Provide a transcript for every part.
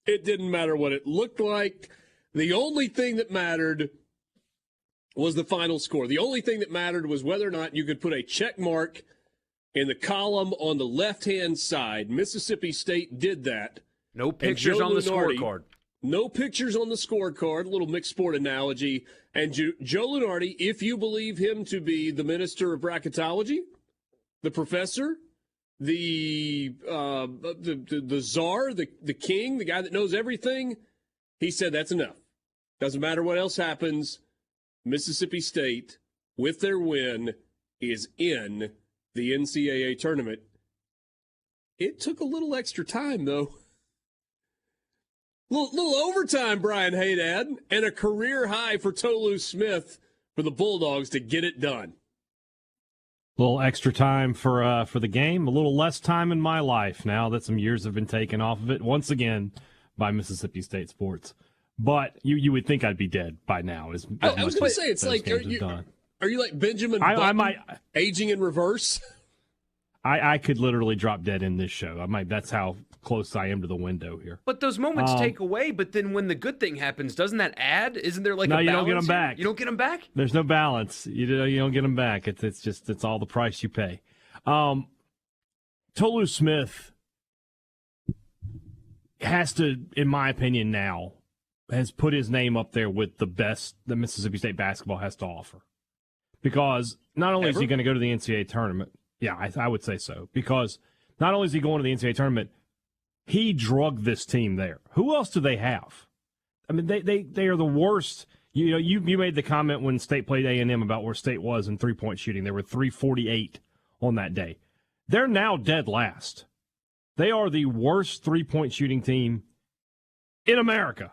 It didn't matter what it looked like. The only thing that mattered was the final score. The only thing that mattered was whether or not you could put a check mark in the column on the left-hand side. Mississippi State did that. No pictures on the scorecard. No pictures on the scorecard, a little mixed sport analogy. And Joe Lunardi, if you believe him to be the minister of bracketology, the professor, the czar, the king, the guy that knows everything, he said that's enough. Doesn't matter what else happens. Mississippi State, with their win, is in the NCAA tournament. It took a little extra time, though. Little overtime, Brian Haydad, and a career high for Tolu Smith for the Bulldogs to get it done. A little extra time for the game, a little less time in my life now that some years have been taken off of it once again by Mississippi State sports. But you would think I'd be dead by now. I was going to say, it's like, are you like Benjamin Button, aging in reverse? I could literally drop dead in this show. That's how close I am to the window here. But those moments take away, but then when the good thing happens, doesn't that add? Isn't there like a balance? No, you don't get them back. You don't get them back? There's no balance. You don't get them back. It's all the price you pay. Tolu Smith has to, in my opinion now, has put his name up there with the best that Mississippi State basketball has to offer. Because not only is he going to go to the NCAA tournament, I would say so, because not only is he going to the NCAA tournament, he drugged this team there. Who else do they have? I mean, they are the worst. You made the comment when State played A&M about where State was in three-point shooting. They were 348 on that day. They're now dead last. They are the worst three-point shooting team in America.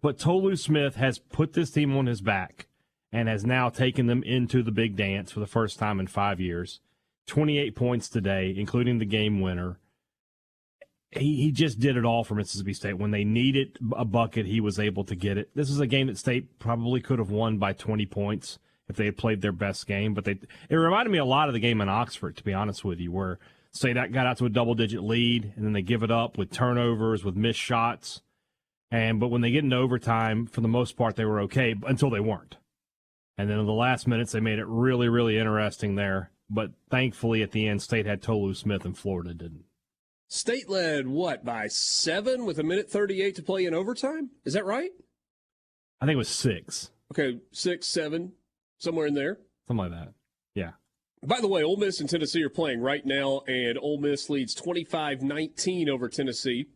But Tolu Smith has put this team on his back and has now taken them into the big dance for the first time in 5 years. 28 points today, including the game winner. He just did it all for Mississippi State. When they needed a bucket, he was able to get it. This is a game that State probably could have won by 20 points if they had played their best game. But it reminded me a lot of the game in Oxford, to be honest with you, where State got out to a double-digit lead, and then they give it up with turnovers, with missed shots. But when they get into overtime, for the most part, they were okay until they weren't. And then in the last minutes, they made it really, really interesting there. But thankfully, at the end, State had Tolu Smith and Florida didn't. State led, by 7 with 1:38 to play in overtime? Is that right? I think it was 6. Okay, 6, 7, somewhere in there. Something like that, yeah. By the way, Ole Miss and Tennessee are playing right now, and Ole Miss leads 25-19 over Tennessee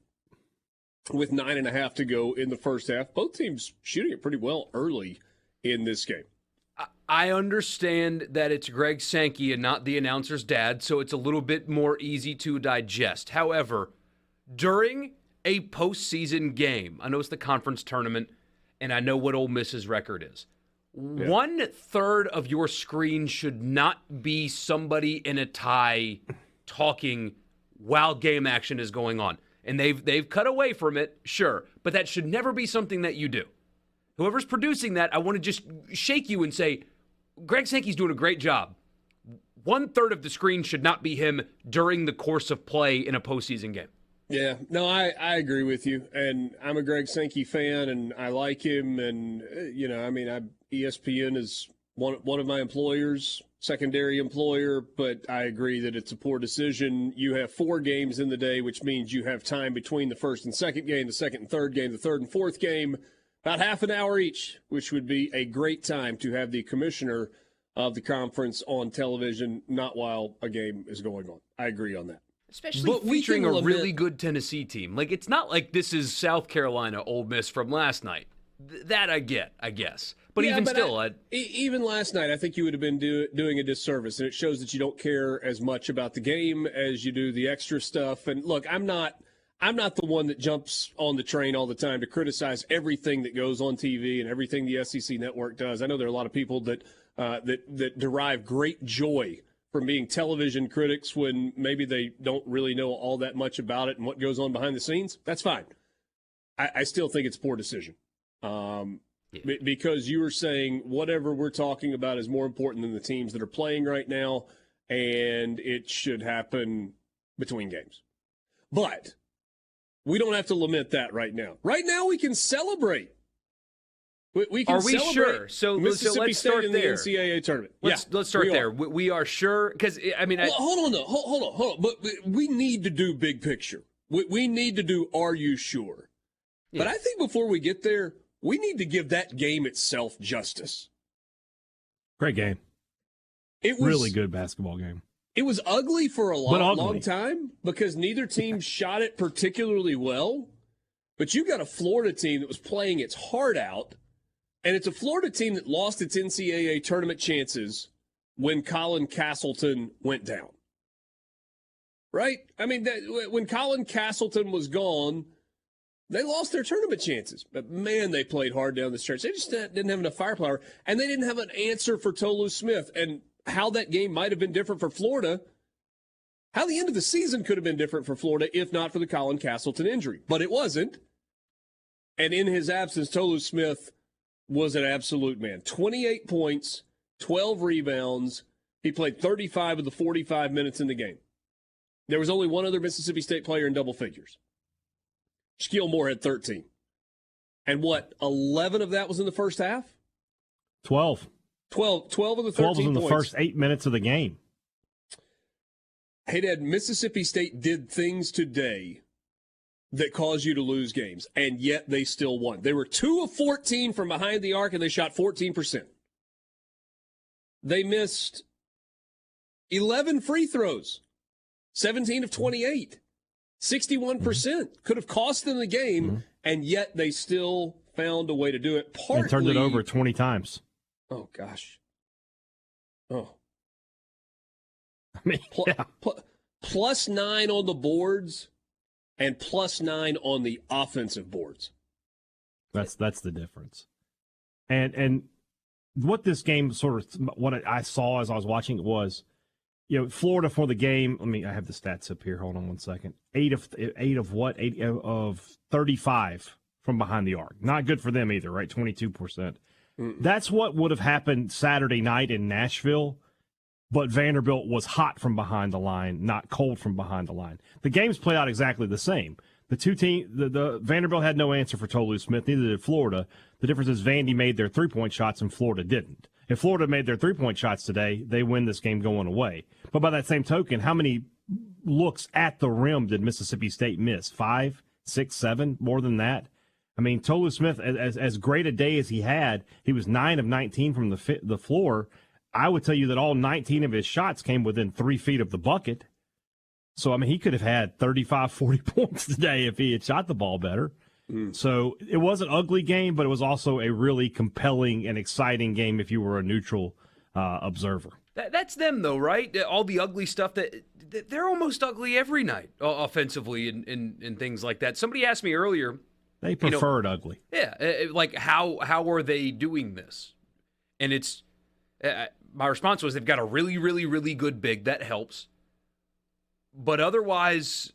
with 9.5 to go in the first half. Both teams shooting it pretty well early in this game. I understand that it's Greg Sankey and not the announcer's dad, so it's a little bit more easy to digest. However, during a postseason game, I know it's the conference tournament, and I know what Ole Miss's record is. Yeah. 1/3 of your screen should not be somebody in a tie talking while game action is going on. And they've cut away from it, sure, but that should never be something that you do. Whoever's producing that, I want to just shake you and say, Greg Sankey's doing a great job. 1/3 of the screen should not be him during the course of play in a postseason game. Yeah, no, I agree with you. And I'm a Greg Sankey fan, and I like him. And, ESPN is one of my employers, secondary employer, but I agree that it's a poor decision. You have 4 games in the day, which means you have time between the first and second game, the second and third game, the third and fourth game, about half an hour each, which would be a great time to have the commissioner of the conference on television, not while a game is going on. I agree on that. Especially featuring a really good Tennessee team. Like, it's not like this is South Carolina Ole Miss from last night. That I get, I guess. But even still, even last night, I think you would have been doing a disservice, and it shows that you don't care as much about the game as you do the extra stuff. And look, I'm not the one that jumps on the train all the time to criticize everything that goes on TV and everything the SEC network does. I know there are a lot of people that derive great joy from being television critics when maybe they don't really know all that much about it and what goes on behind the scenes. That's fine. I still think it's a poor decision. Because you were saying whatever we're talking about is more important than the teams that are playing right now, and it should happen between games. But We don't have to lament that right now. Right now, we can celebrate. We can Are we celebrate sure? So Mississippi let's State start in there. the NCAA tournament. Let's start there. We are sure because Well, hold on. But we need to do big picture. We need to do. Are you sure? Yeah. But I think before we get there, we need to give that game itself justice. Great game. It was really good basketball game. It was ugly for a long time because neither team shot it particularly well. But you got a Florida team that was playing its heart out, and it's a Florida team that lost its NCAA tournament chances when Colin Castleton went down. Right? I mean, when Colin Castleton was gone, they lost their tournament chances. But, man, they played hard down the stretch. They just didn't have enough firepower, and they didn't have an answer for Tolu Smith. And how that game might have been different for Florida, how the end of the season could have been different for Florida if not for the Colin Castleton injury. But it wasn't. And in his absence, Tolu Smith was an absolute man. 28 points, 12 rebounds. He played 35 of the 45 minutes in the game. There was only one other Mississippi State player in double figures. Shaquille Moore had 13. And 11 of that was in the first half? 12. 12 of the 13 12 was in the points. first 8 minutes of the game. Hey, Dad, Mississippi State did things today that caused you to lose games, and yet they still won. They were 2 of 14 from behind the arc, and they shot 14%. They missed 11 free throws, 17 of 28, 61%. Could have cost them the game, and yet they still found a way to do it. Partly, and turned it over 20 times. Oh, gosh. Oh. I mean, plus 9 on the boards and plus 9 on the offensive boards. That's the difference. And what this game what I saw as I was watching it was, Florida for the game. I have the stats up here. Hold on one second. 8 of 35 from behind the arc. Not good for them either, right? 22%. That's what would have happened Saturday night in Nashville, but Vanderbilt was hot from behind the line, not cold from behind the line. The games played out exactly the same. The two teams, the Vanderbilt had no answer for Tolu Smith, neither did Florida. The difference is Vandy made their three-point shots and Florida didn't. If Florida made their three-point shots today, they win this game going away. But by that same token, how many looks at the rim did Mississippi State miss? 5, 6, 7, more than that? I mean, Tolu Smith, as great a day as he had, he was 9 of 19 from the floor. I would tell you that all 19 of his shots came within 3 feet of the bucket. So, I mean, he could have had 35, 40 points today if he had shot the ball better. So it was an ugly game, but it was also a really compelling and exciting game if you were a neutral observer. That's them, though, right? All the ugly stuff, they're almost ugly every night offensively and things like that. Somebody asked me earlier. They prefer it ugly. Yeah, like how are they doing this? And it's my response was they've got a really, really, really good big. That helps. But otherwise,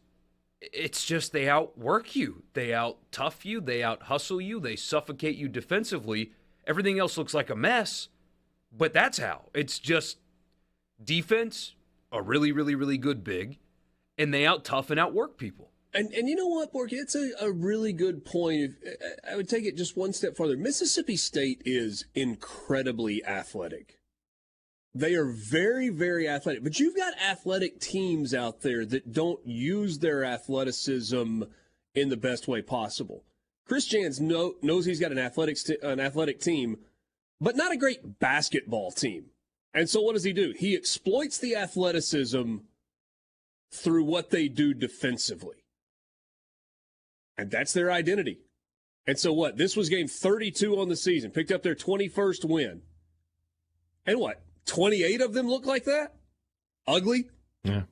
it's just they outwork you. They out-tough you. They out-hustle you. They suffocate you defensively. Everything else looks like a mess, but that's how. It's just defense, a really, really, really good big, and they out-tough and outwork people. And you know what, Borky? It's a really good point. I would take it just one step farther. Mississippi State is incredibly athletic. They are very, very athletic. But you've got athletic teams out there that don't use their athleticism in the best way possible. Chris Jans knows he's got an athletic team, but not a great basketball team. And so what does he do? He exploits the athleticism through what they do defensively. And that's their identity. And so what? This was game 32 on the season. Picked up their 21st win. And what? 28 of them look like that? Ugly? Yeah.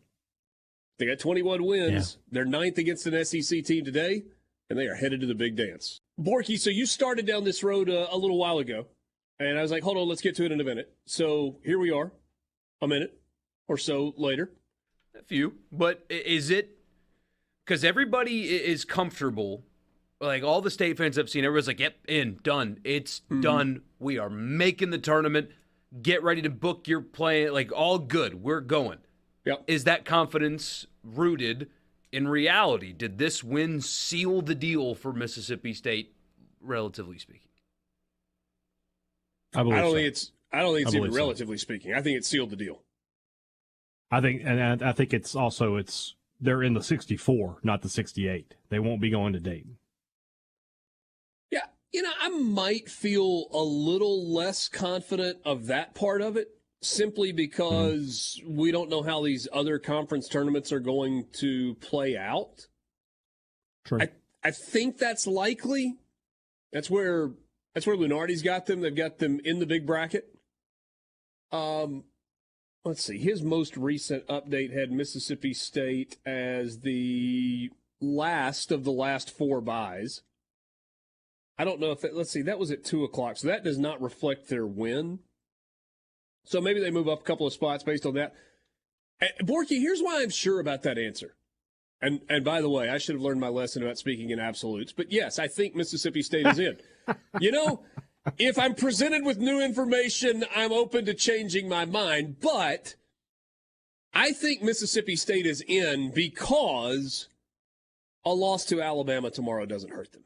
They got 21 wins. Yeah. They're 9th against an SEC team today, and they are headed to the big dance. Borky, so you started down this road a little while ago, and I was like, hold on, let's get to it in a minute. So here we are, a minute or so later. A few. But is it... Because everybody is comfortable, like all the State fans I've seen, everyone's like, yep, in, done. It's done. We are making the tournament. Get ready to book your play. Like, all good. We're going. Yep. Is that confidence rooted in reality, did this win seal the deal for Mississippi State, relatively speaking? I don't think it's even relatively speaking. I think it sealed the deal. I think they're in the 64, not the 68. They won't be going to Dayton. Yeah, I might feel a little less confident of that part of it, simply because we don't know how these other conference tournaments are going to play out. True. I think that's likely. That's where Lunardi's got them. They've got them in the big bracket. Let's see. His most recent update had Mississippi State as the last of the last 4 byes. I don't know if let's see, that was at 2:00, so that does not reflect their win. So maybe they move up a couple of spots based on that. Borky, here's why I'm sure about that answer. And by the way, I should have learned my lesson about speaking in absolutes. But yes, I think Mississippi State is in. If I'm presented with new information, I'm open to changing my mind. But I think Mississippi State is in because a loss to Alabama tomorrow doesn't hurt them.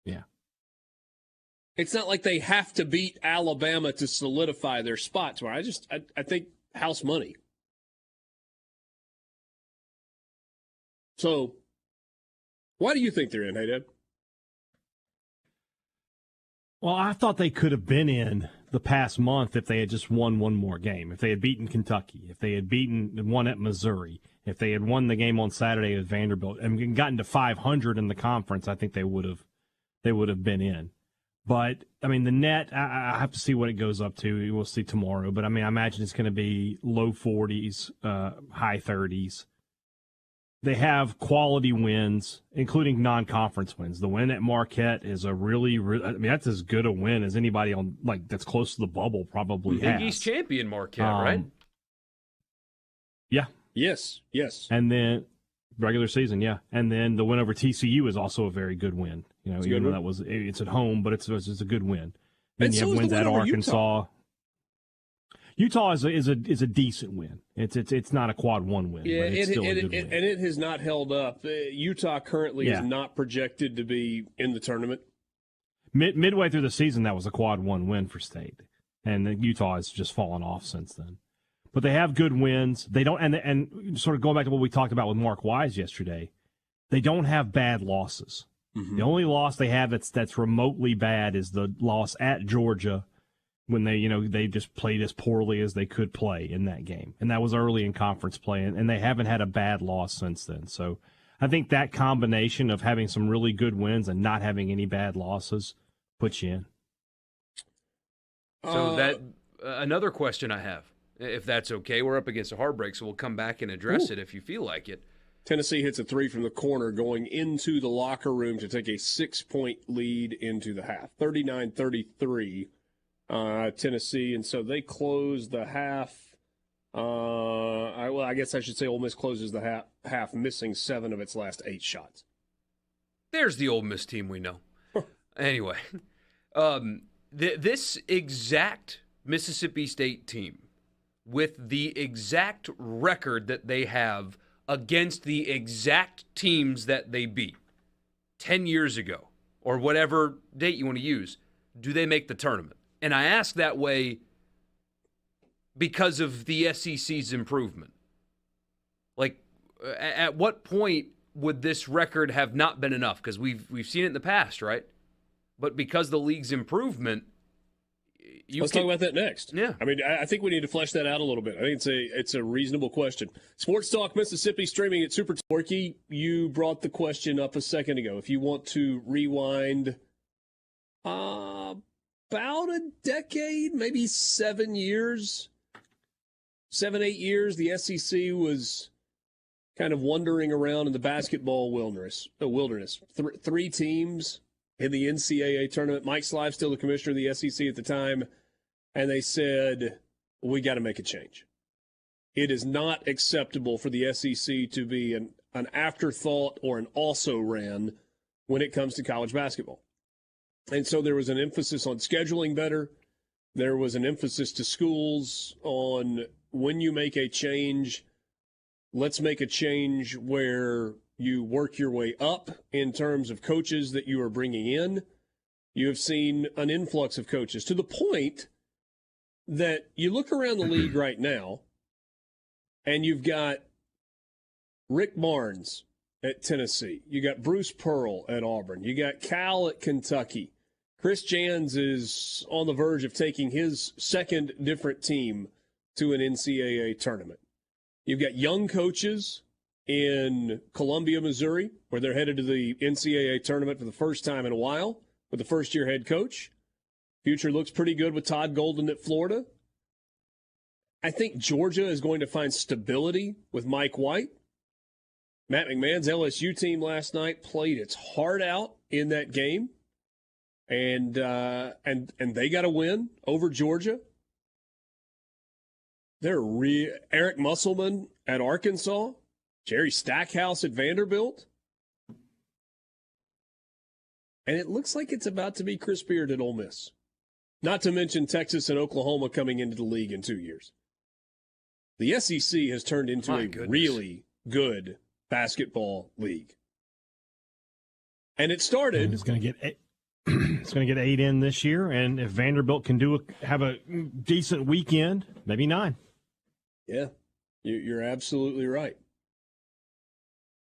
Yeah. It's not like they have to beat Alabama to solidify their spot tomorrow. I think house money. So, why do you think they're in, hey, Dad? Well, I thought they could have been in the past month if they had just won one more game. If they had beaten Kentucky, if they had won at Missouri, if they had won the game on Saturday at Vanderbilt and gotten to 500 in the conference, I think they would have been in. But, I mean, the net, I have to see what it goes up to. We'll see tomorrow. But, I mean, I imagine it's going to be low 40s, high 30s. They have quality wins, including non-conference wins. The win at Marquette is a really, that's as good a win as anybody on that's close to the bubble probably has. Big East champion Marquette, right? Yeah. Yes. And then regular season, yeah. And then the win over TCU is also a very good win. Even though it's at home, but it's a good win. Then you have wins at Arkansas. Utah is a decent win. It's not a quad 1 win, yeah, but it's still a good win. And it has not held up. Utah currently is not projected to be in the tournament. Midway through the season, that was a quad 1 win for State, and Utah has just fallen off since then. But they have good wins. They don't, and sort of going back to what we talked about with Mark Wise yesterday, they don't have bad losses. Mm-hmm. The only loss they have that's remotely bad is the loss at Georgia, when they just played as poorly as they could play in that game. And that was early in conference play, and they haven't had a bad loss since then. So I think that combination of having some really good wins and not having any bad losses puts you in. So that another question I have, if that's okay. We're up against a hard break, so we'll come back and address it if you feel like it. Tennessee hits a 3 from the corner going into the locker room to take a 6-point lead into the half, 39-33. Tennessee, and so they close the half. I guess I should say Ole Miss closes the half, missing 7 of its last 8 shots. There's the Ole Miss team we know. Anyway, this exact Mississippi State team, with the exact record that they have against the exact teams that they beat 10 years ago, or whatever date you want to use, do they make the tournament? And I ask that way because of the SEC's improvement. At what point would this record have not been enough? Because we've seen it in the past, right? But because the league's improvement, let's talk about that next. Yeah, I mean, I think we need to flesh that out a little bit. I think it's a reasonable question. Sports Talk Mississippi streaming at SuperTalk. You brought the question up a second ago. If you want to rewind, about a decade, maybe 7 years, 7-8 years, the SEC was kind of wandering around in the basketball wilderness. Three teams in the NCAA tournament. Mike Slive, still the commissioner of the SEC at the time, and they said, we got to make a change. It is not acceptable for the SEC to be an afterthought or an also-ran when it comes to college basketball. And so there was an emphasis on scheduling better. There was an emphasis to schools on when you make a change, let's make a change where you work your way up in terms of coaches that you are bringing in. You have seen an influx of coaches to the point that you look around the league right now and you've got Rick Barnes at Tennessee. You got Bruce Pearl at Auburn. You got Cal at Kentucky. Chris Jans is on the verge of taking his second different team to an NCAA tournament. You've got young coaches in Columbia, Missouri, where they're headed to the NCAA tournament for the first time in a while with the first-year head coach. Future looks pretty good with Todd Golden at Florida. I think Georgia is going to find stability with Mike White. Matt McMahon's LSU team last night played its heart out in that game, and they got a win over Georgia. Eric Musselman at Arkansas, Jerry Stackhouse at Vanderbilt, and it looks like it's about to be Chris Beard at Ole Miss. Not to mention Texas and Oklahoma coming into the league in 2 years. The SEC has turned into really good basketball league. And it started. And it's going to get it's going to get 8 in this year, and if Vanderbilt can have a decent weekend, maybe 9. Yeah, you're absolutely right.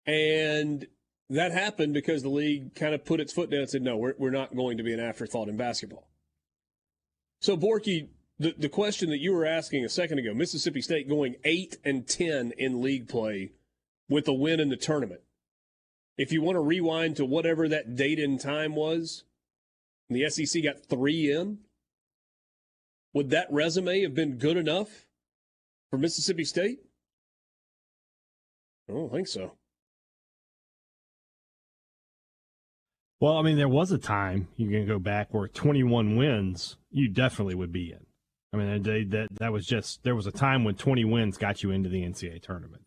And that happened because the league kind of put its foot down and said, no, we're not going to be an afterthought in basketball. So, Borky, the question that you were asking a second ago, Mississippi State going 8-10 in league play with a win in the tournament. If you want to rewind to whatever that date and time was, and the SEC got 3 in, would that resume have been good enough for Mississippi State? I don't think so. Well, I mean, there was a time you can go back where 21 wins, you definitely would be in. I mean, that was just, there was a time when 20 wins got you into the NCAA tournament.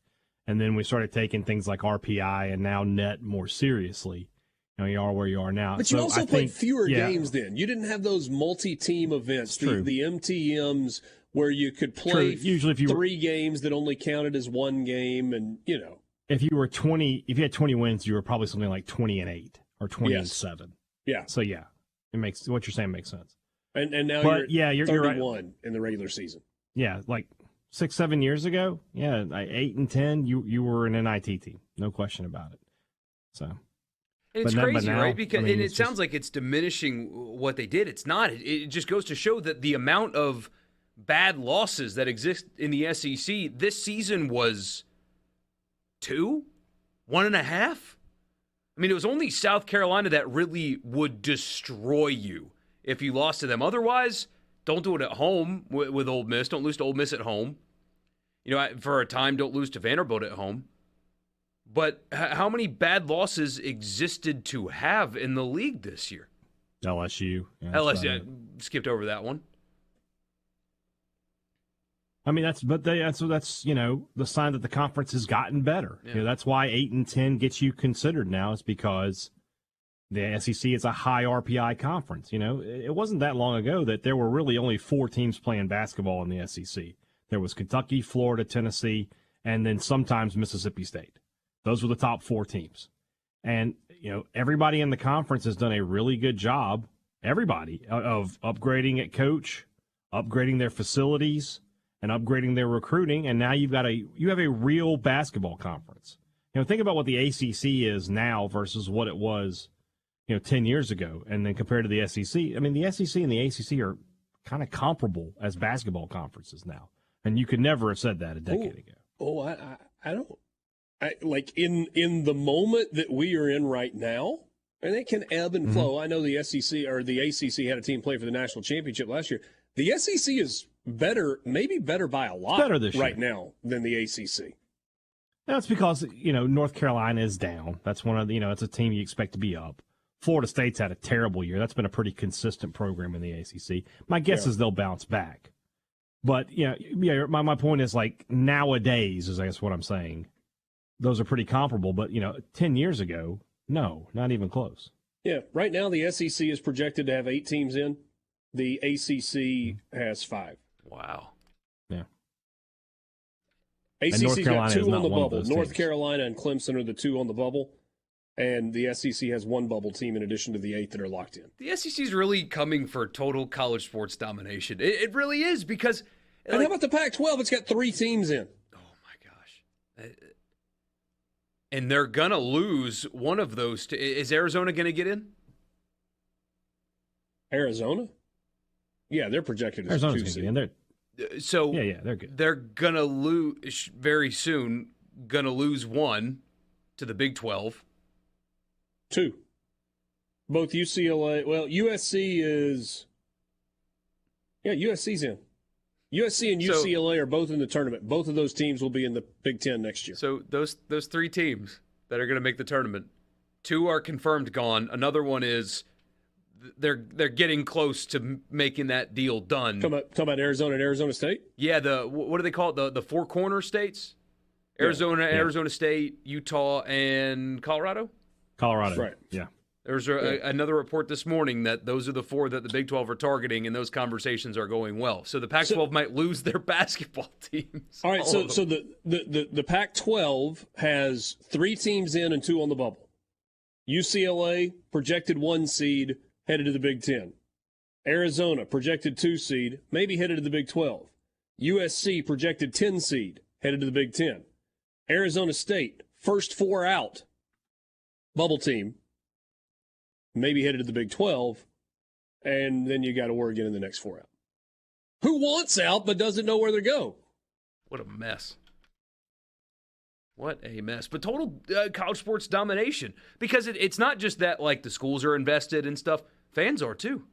And then we started taking things like RPI and now net more seriously. You know, you are where you are now. But you also played fewer games then. You didn't have those multi-team events, the MTMs, where you could play usually if you 3 games that only counted as 1 game, and you know. If you had 20 wins, you were probably something like 20-8 or 20-7. Yeah. So yeah, what you're saying makes sense. And now you're 31 right. in the regular season. Yeah, like 6-7 years ago, 8-10, you were an NIT team, no question about it. So, and it's crazy, now, right? Because and it sounds like it's diminishing what they did. It's not. It just goes to show that the amount of bad losses that exist in the SEC this season was 2, 1.5. I mean, it was only South Carolina that really would destroy you if you lost to them. Otherwise, don't do it at home with Ole Miss. Don't lose to Ole Miss at home. You know, for a time, don't lose to Vanderbilt at home. But how many bad losses existed to have in the league this year? LSU. Yeah, LSU, skipped over that one. I mean, that's you know, the sign that the conference has gotten better. Yeah. You know, that's why 8-10 gets you considered now, is because the SEC is a high RPI conference. You know, it wasn't that long ago that there were really only 4 teams playing basketball in the SEC. There was Kentucky, Florida, Tennessee, and then sometimes Mississippi State. Those were the top 4 teams. And, you know, everybody in the conference has done a really good job, everybody, of upgrading at coach, upgrading their facilities, and upgrading their recruiting. And now you have a real basketball conference. You know, think about what the ACC is now versus what it was, you know, 10 years ago, and then compared to the SEC. I mean, the SEC and the ACC are kind of comparable as basketball conferences now. And you could never have said that a decade ago. I don't. Like in the moment that we are in right now, and it can ebb and flow. I know the SEC or the ACC had a team play for the national championship last year. The SEC is better, maybe better by a lot right now than the ACC. That's because, you know, North Carolina is down. That's one of the, you know, it's a team you expect to be up. Florida State's had a terrible year. That's been a pretty consistent program in the ACC. My guess is they'll bounce back. But, yeah, my point is, like, nowadays is, I guess, what I'm saying. Those are pretty comparable. But, you know, 10 years ago, no, not even close. Yeah, right now the SEC is projected to have 8 teams in. The ACC has 5. Wow. Yeah. ACC's North Carolina got is 2 not on the one of bubble. those North teams. Carolina and Clemson are the 2 on the bubble, and the SEC has 1 bubble team in addition to the 8 that are locked in. The SEC is really coming for total college sports domination. It really is because. And how about the Pac-12? It's got 3 teams in. Oh my gosh! And they're gonna lose one of those. Is Arizona gonna get in? Arizona? Yeah, they're projected as Arizona's 2 going to seed. get in. So Yeah, they're good. They're gonna lose very soon. Gonna lose one to the Big 12. 2. Both UCLA. Well, USC is. Yeah, USC's in. USC and UCLA are both in the tournament. Both of those teams will be in the Big Ten next year. So those 3 teams that are going to make the tournament, 2 are confirmed gone. Another one is they're getting close to making that deal done. Talking about Arizona and Arizona State? Yeah, what do they call it? The 4 corner states? Arizona, Yeah. Arizona State, Utah, and Colorado? Colorado. Right. Yeah. There's another report this morning that those are the 4 that the Big 12 are targeting, and those conversations are going well. So the Pac-12 might lose their basketball teams. All right, so the Pac-12 has 3 teams in and 2 on the bubble. UCLA, projected 1 seed, headed to the Big Ten. Arizona, projected 2 seed, maybe headed to the Big 12. USC, projected 10 seed, headed to the Big Ten. Arizona State, first 4 out, bubble team, maybe headed to the Big 12. And then you got Oregon in the next 4 out. Who wants out but doesn't know where to go? What a mess. What a mess. But total college sports domination. Because it's not just that, like, the schools are invested and stuff. Fans are, too.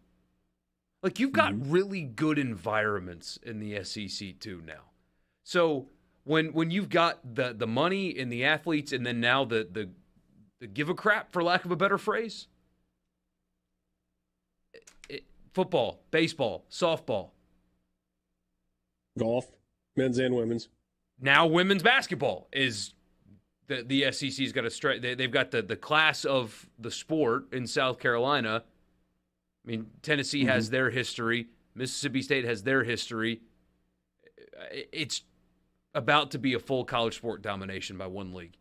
Like, you've got really good environments in the SEC, too, now. So when you've got the money and the athletes and then now the give a crap, for lack of a better phrase, football, baseball, softball. Golf, men's and women's. Now women's basketball is the SEC's got a straight. They've got the class of the sport in South Carolina. I mean, Tennessee has their history. Mississippi State has their history. It's about to be a full college sport domination by one league.